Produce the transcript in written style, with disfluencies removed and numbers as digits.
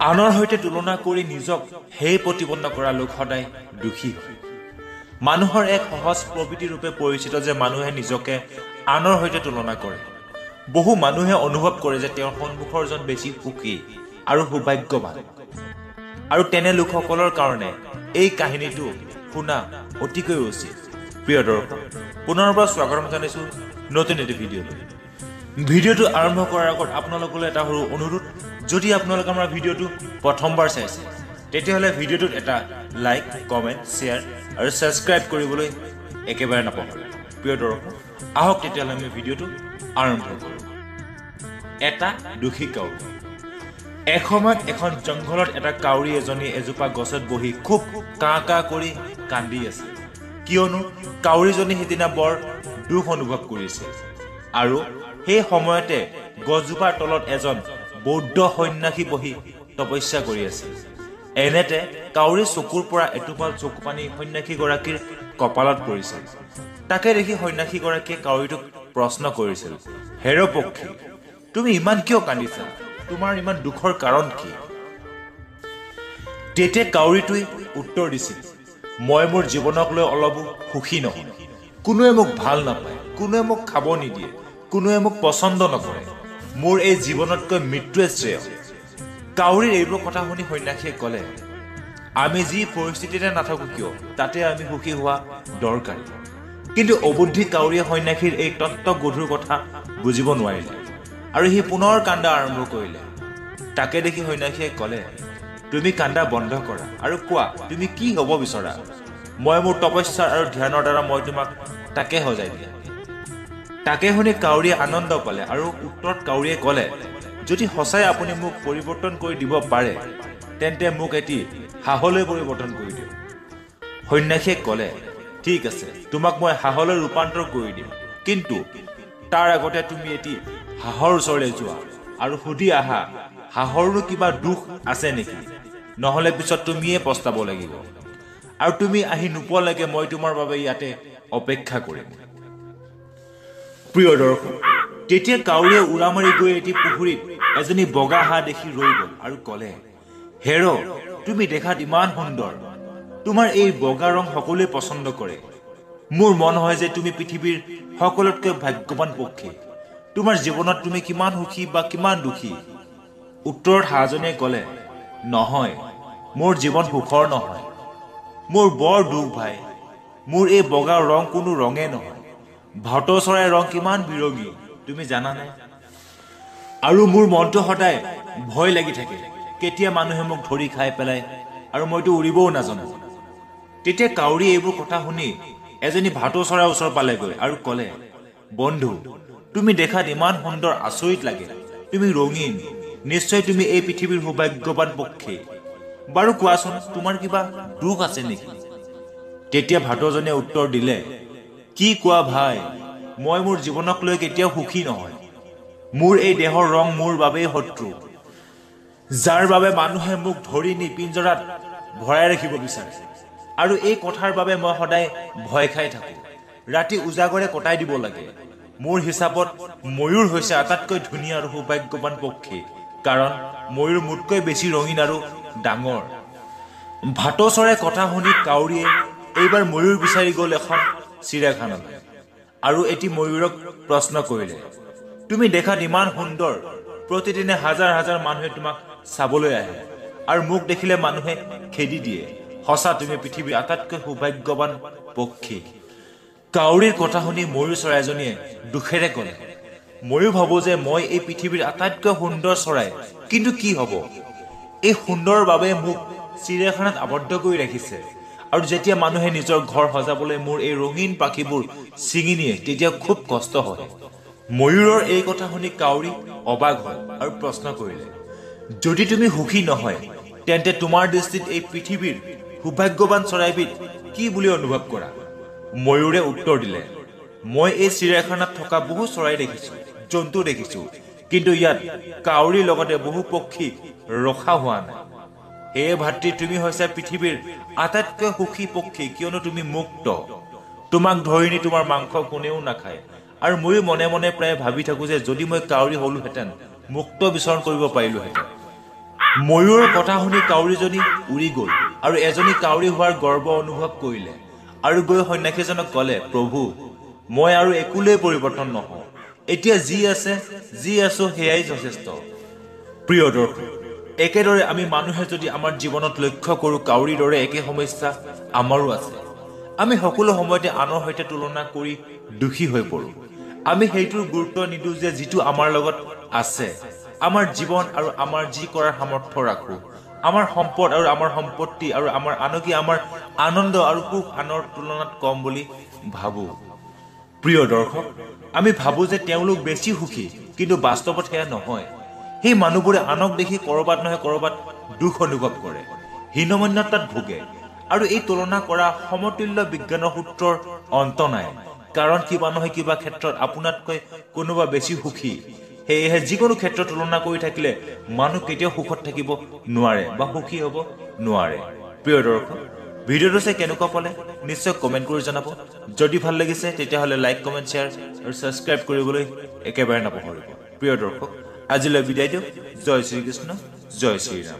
আনৰ সৈতে তুলনা কৰি নিজক সেই প্ৰতিপন্ন কৰা লোক সদায় দুখী হয়। মানুহৰ এক সহজ প্ৰবৃত্তি ৰূপে পৰিচিত যে মানুহে নিজকে আনৰ সৈতে তুলনা কৰে। বহু মানুহে অনুভৱ কৰে যে তেওঁৰ সন্মুখৰ জন বেছি সুখী আৰু সৌভাগ্যৱান, আৰু তেনে লোকসকলৰ কাৰণে এই কাহিনীটো শুনা অতিকৈ উচিত। প্ৰিয় দৰ্শক, পুনৰবাৰ স্বাগতম জনাইছো নতুন এটি ভিডিঅ'লৈ। ভিডিঅ'টো আৰম্ভ কৰাৰ আগত আপোনালোকলৈ এটা সৰু অনুৰোধ, যদি আপোনালোকে আমাৰ ভিডিঅ'টো প্ৰথমবাৰ চাইছে তেতিয়াহ'লে ভিডিঅ'টোত এটা লাইক, কমেণ্ট, শ্বেয়াৰ আৰু ছাবস্ক্ৰাইব কৰিবলৈ একেবাৰে নাপাহৰিব। প্ৰিয় দৰ্শক, আহক তেতিয়াহ'লে আমি ভিডিঅ'টো আৰম্ভ কৰোঁ। এটা দুখী কাউৰী। এসময়ত এখন জংঘলত এটা কাউৰী এজনী এজোপা গছত বহি খুব কা কা কৰি কান্দি আছে, কিয়নো কাউৰীজনী সিদিনা বৰ দুখ অনুভৱ কৰিছে। আৰু সেই সময়তে গছজোপাৰ তলত এজন বৌদ্ধ সন্যাসী বহি তপস্যা কৰি আছিল। এনেতে কাউৰীৰ চকুৰ পৰা এটোপাল চকুপানী সন্যাসীগৰাকীৰ কপালত পৰিছিল। তাকে দেখি সন্যাসীগৰাকীয়ে কাউৰীটোক প্ৰশ্ন কৰিছিল, হেৰ পক্ষী, তুমি ইমান কিয় কান্দিছা? তোমাৰ ইমান দুখৰ কাৰণ কি? তেতিয়া কাউৰীটোৱে উত্তৰ দিছিল, মই মোৰ জীৱনক লৈ অলপো সুখী নহয়। কোনোৱে মোক ভাল নাপায়, কোনোৱে মোক খাব নিদিয়ে, কোনোৱে মোক পচন্দ নকৰে। মোৰ এই জীৱনতকৈ মৃত্যুৱে শ্ৰেয়। কাউৰীৰ এইবোৰ কথা শুনি সন্যাসীয়ে ক'লে, আমি যি পৰিস্থিতিতে নাথাকো কিয় তাতে আমি সুখী হোৱা দৰকাৰী। কিন্তু অবুদ্ধি কাউৰীয়ে সন্যাসীৰ এই তত্ত্ব গধুৰ কথা বুজিব নোৱাৰিলে আৰু সি পুনৰ কান্দা আৰম্ভ কৰিলে। তাকে দেখি সন্যাসীয়ে ক'লে, তুমি কান্দা বন্ধ কৰা আৰু কোৱা তুমি কি হ'ব বিচৰা। মই মোৰ তপস্যা আৰু ধ্যানৰ দ্বাৰা মই তোমাক তাকে সজাই দিয়া। তাকে শুনি কাউৰীয়ে আনন্দ পালে আৰু উত্তৰত কাউৰীয়ে ক'লে, যদি সঁচাই আপুনি মোক পৰিৱৰ্তন কৰি দিব পাৰে তেন্তে মোক এটি হাঁহলৈ পৰিৱৰ্তন কৰি দিয়ক। সন্যাসীয়ে ক'লে, ঠিক আছে, তোমাক মই হাঁহলৈ ৰূপান্তৰ কৰি দিম, কিন্তু তাৰ আগতে তুমি এটি হাঁহৰ ওচৰলৈ যোৱা আৰু সুধি আহা হাঁহৰনো কিবা দুখ আছে নেকি, নহ'লে পিছত তুমিয়ে পস্তাব লাগিব। আৰু তুমি আহি নোপোৱালৈকে মই তোমাৰ বাবে ইয়াতে অপেক্ষা কৰিম। প্ৰিয় দৰ্শক, তেতিয়া কাউৰীয়ে উৰা মাৰি গৈ এটি পুখুৰীত এজনী বগা হাঁহ দেখি ৰৈ গ'ল আৰু ক'লে, হেৰ, তুমি দেখাত ইমান সুন্দৰ, তোমাৰ এই বগা ৰং সকলোৱে পচন্দ কৰে। মোৰ মন হয় যে তুমি পৃথিৱীৰ সকলোতকৈ ভাগ্যৱান পক্ষী। তোমাৰ জীৱনত তুমি কিমান সুখী বা কিমান দুখী? উত্তৰত হাঁহজনীয়ে ক'লে, নহয়, মোৰ জীৱন সুখৰ নহয়, মোৰ বৰ দুখ ভাই। মোৰ এই বগা ৰং কোনো ৰঙে নহয়। ভাটৌ চৰাইৰ ৰং কিমান বিৰঙী তুমি জানানে? আৰু মোৰ মনটো সদায় ভয় লাগি থাকে, কেতিয়া মানুহে মোক ধৰি খাই পেলাই আৰু মইতো উৰিবও নাজানো। তেতিয়া কাউৰী এইবোৰ কথা শুনি এজনী ভাটৌ চৰাইৰ ওচৰ পালেগৈ আৰু ক'লে, বন্ধু, তুমি দেখাত ইমান সুন্দৰ, আচৰিত লাগে, তুমি ৰঙীন, নিশ্চয় তুমি এই পৃথিৱীৰ সৌভাগ্যৱান পক্ষী। বাৰু কোৱাচোন, তোমাৰ কিবা দুখ আছে নেকি? তেতিয়া ভাটৌজনীয়ে উত্তৰ দিলে, কি কোৱা ভাই, মই মোৰ জীৱনক লৈ কেতিয়াও সুখী নহয়। মোৰ এই দেহৰ ৰং মোৰ বাবেই শত্ৰু, যাৰ বাবে মানুহে মোক ধৰি নি পিঞ্জৰাত ভৰাই ৰাখিব বিচাৰে। আৰু এই কথাৰ বাবে মই সদায় ভয় খাই থাকো, ৰাতি উজাগৰে কটাই দিব লাগে। মোৰ হিচাপত ময়ূৰ হৈছে আটাইতকৈ ধুনীয়া আৰু সৌভাগ্যৱান পক্ষী, কাৰণ ময়ূৰ মোতকৈ বেছি ৰঙীন আৰু ডাঙৰ। ভাটৌ চৰাইৰ কথা শুনি কাউৰীয়ে এইবাৰ ময়ূৰ বিচাৰি গ'ল এখন চিৰিয়াখানালৈ আৰু এটি ময়ূৰক প্ৰশ্ন কৰিলে, তুমি দেখাত ইমান সুন্দৰ, প্ৰতিদিনে হাজাৰ হাজাৰ মানুহে তোমাক চাবলৈ আহে আৰু মোক দেখিলে মানুহে খেদি দিয়ে। সঁচা তুমি পৃথিৱীৰ আটাইতকৈ সৌভাগ্যৱান পক্ষী। কাউৰীৰ কথা শুনি ময়ূৰ চৰাইজনীয়ে দুখেৰে ক'লে, ময়ো ভাবো যে মই এই পৃথিৱীৰ আটাইতকৈ সুন্দৰ চৰাই, কিন্তু কি হ'ব, এই সুন্দৰৰ বাবে মোক চিৰিয়াখানাত আবদ্ধ কৰি ৰাখিছে। আৰু যেতিয়া মানুহে নিজৰ ঘৰ সজাবলৈ মোৰ এই ৰঙীন পাখিবোৰ ছিঙি নিয়ে তেতিয়া খুব কষ্ট হয়। ময়ূৰৰ এই কথা শুনি কাউৰী অবাক হ'ল আৰু প্ৰশ্ন কৰিলে, যদি তুমি সুখী নহয় তেন্তে তোমাৰ দৃষ্টিত এই পৃথিৱীৰ সৌভাগ্যৱান চৰাইবিধ কি বুলি অনুভৱ কৰা? ময়ূৰে উত্তৰ দিলে, মই এই চিৰিয়াখানাত থকা বহু চৰাই দেখিছো, জন্তু দেখিছো, কিন্তু ইয়াত কাউৰীৰ লগতে বহু পক্ষী ৰখা হোৱা নাই। হে ভাতৃ, তুমি হৈছে পৃথিৱীৰ আটাইতকৈ সুখী পক্ষী, কিয়নো তুমি মুক্ত। তোমাক ধৰি নি তোমাৰ মাংস কোনেও নাখায়। আৰু ময়ো মনে মনে প্ৰায় ভাবি থাকো যে যদি মই কাউৰী হলোহেঁতেন মুক্ত বিচৰণ কৰিব পাৰিলোহেঁতেন। ময়ূৰৰ কথা শুনি কাউৰীজনী উৰি গ'ল আৰু এজনী কাউৰী হোৱাৰ গৰ্ব অনুভৱ কৰিলে আৰু গৈ সন্যাসীজনক ক'লে, প্ৰভু, মই আৰু একোলৈ পৰিৱৰ্তন নহওঁ। এতিয়া যি আছো সেয়াই যথেষ্ট। প্ৰিয় দৰ্শক, একেদৰে আমি মানুহে যদি আমাৰ জীৱনত লক্ষ্য কৰোঁ, কাউৰীৰ দৰে একে সমস্যা আমাৰো আছে। আমি সকলো সময়তে আনৰ সৈতে তুলনা কৰি দুখী হৈ পৰোঁ। আমি সেইটোৰ গুৰুত্ব নিদিওঁ যে যিটো আমাৰ লগত আছে, আমাৰ জীৱন আৰু আমাৰ যি কৰাৰ সামৰ্থ্য ৰাখোঁ, আমাৰ সম্পদ আৰু আমাৰ সম্পত্তি আৰু আনকি আমাৰ আনন্দ আৰু সুখ আনৰ তুলনাত কম বুলি ভাবোঁ। প্ৰিয় দৰ্শক, আমি ভাবোঁ যে তেওঁলোক বেছি সুখী, কিন্তু বাস্তৱত সেয়া নহয়। সেই মানুহবোৰে আনক দেখি ক'ৰবাত নহয় ক'ৰবাত দুখ অনুভৱ কৰে, হীনমন্যতাত ভোগে আৰু এই তুলনা কৰা সমতুল্য বিজ্ঞানৰ সূত্ৰৰ অন্ত নাই। কাৰণ কিবা নহয় কিবা ক্ষেত্ৰত আপোনাতকৈ কোনোবা বেছি সুখী। সেয়েহে যিকোনো ক্ষেত্ৰত তুলনা কৰি থাকিলে মানুহ কেতিয়াও সুখত থাকিব নোৱাৰে বা সুখী হ'ব নোৱাৰে। প্ৰিয় দৰ্শক, ভিডিঅ'টো চাই কেনেকুৱা পালে নিশ্চয় কমেণ্ট কৰি জনাব। যদি ভাল লাগিছে তেতিয়াহ'লে লাইক, কমেণ্ট, শ্বেয়াৰ আৰু ছাবস্ক্ৰাইব কৰিবলৈ একেবাৰে নাপাহৰিব। প্ৰিয় দৰ্শক, আজিলৈ বিদায় দিওঁ। জয় শ্ৰীকৃষ্ণ, জয় শ্ৰীৰাম।